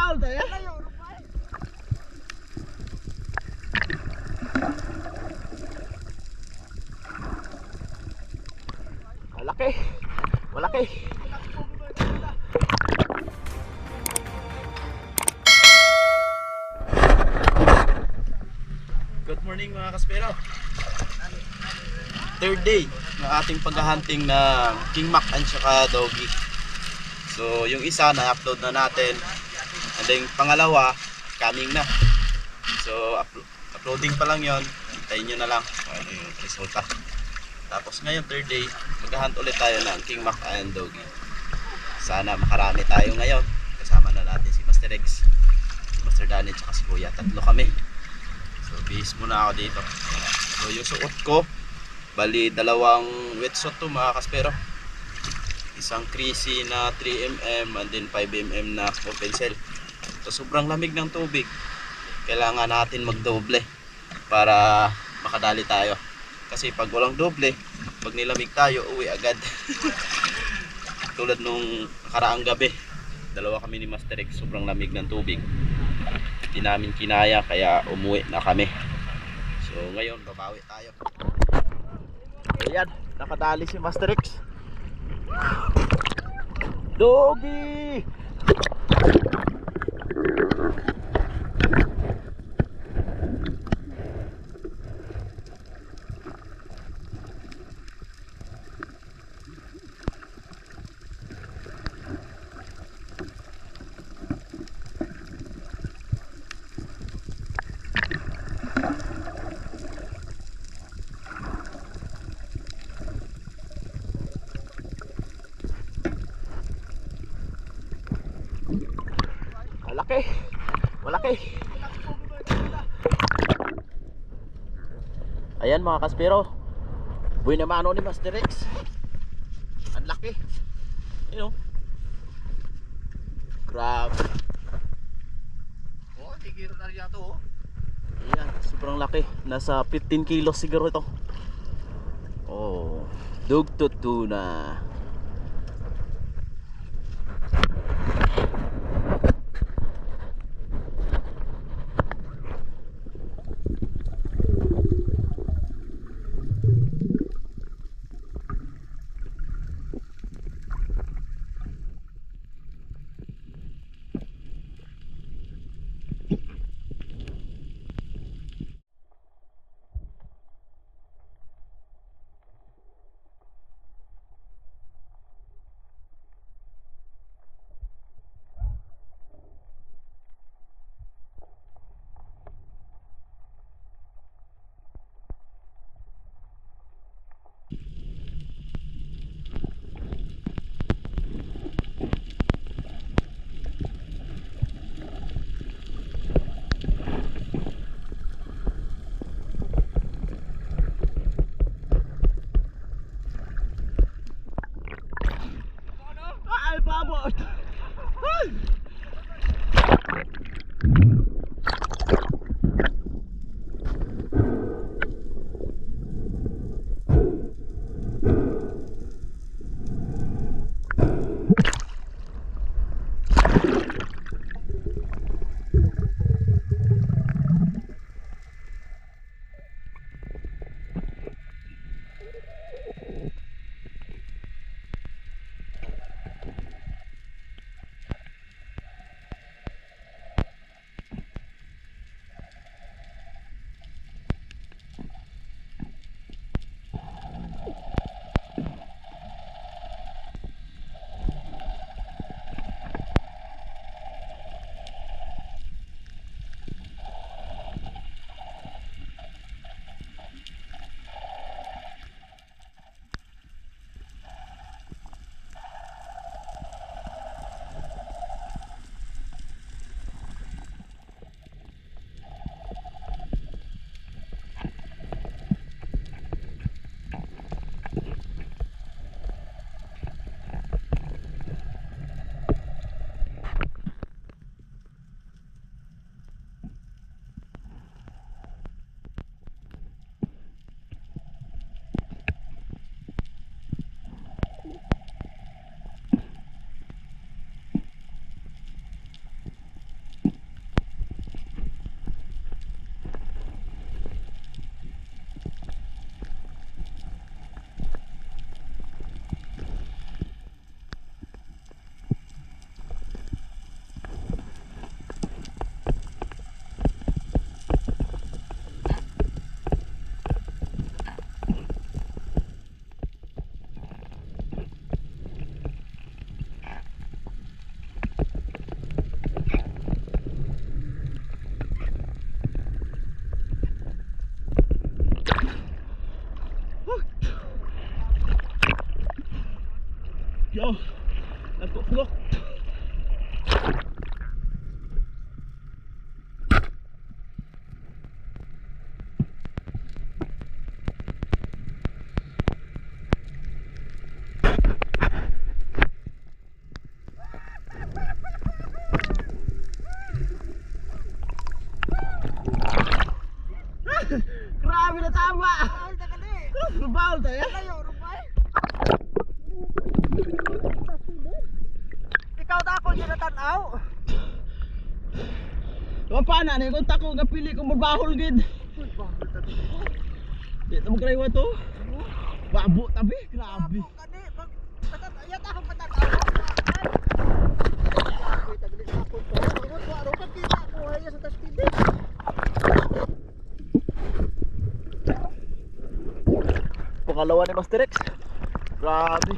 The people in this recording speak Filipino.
Malaki. Malaki. Good morning mga kaspero. Third day ng ating paghahunting ng king mac at saka doggy. So yung isa na upload na natin, and then pangalawa coming na. So uploading pa lang yon, hintayin nyo na lang kung ano yung resulta. Tapos ngayon third day, maghahunt ulit tayo ng king mac and doggy. Sana makarami tayo ngayon. Kasama na natin si Master X, si Master Danny at si Kuya. Tatlo kami. So bihis muna ako dito. So yung suot ko, bali dalawang wetsuit to mga kaspero. Isang creasy na 3mm and then 5mm na open cell. So sobrang lamig ng tubig, kailangan natin magdoble para makadali tayo. Kasi pag walang doble, pag nilamig tayo, uwi agad. Tulad nung nakaraang gabi, dalawa kami ni Master X, sobrang lamig ng tubig. Hindi namin kinaya kaya umuwi na kami. So ngayon babawi tayo. Ayan, nakadali si Master X. Doggy! Malaki. Malaki. Ayan mga kaspero, buhay na mano ni Master X. Ang laki. Ayun, grabe. Oh, tigiro na rin yato, oh. Ayan, sobrang laki. Nasa 15 kilos siguro ito. Oh, dugtut tuna. Yo, nagkuklok. Grabe na tama! Rubal tayo? Ikaw na ako siya natanaw. Paano na yung tako nga pili kong mabahol gid. Di ito magkariwa to. Babo tabi, grabe. Ayat ako patanaw. Taglis ako to. Waro ka kita ko ay sa tas TV. Pangalawa ni Master X. Grabe.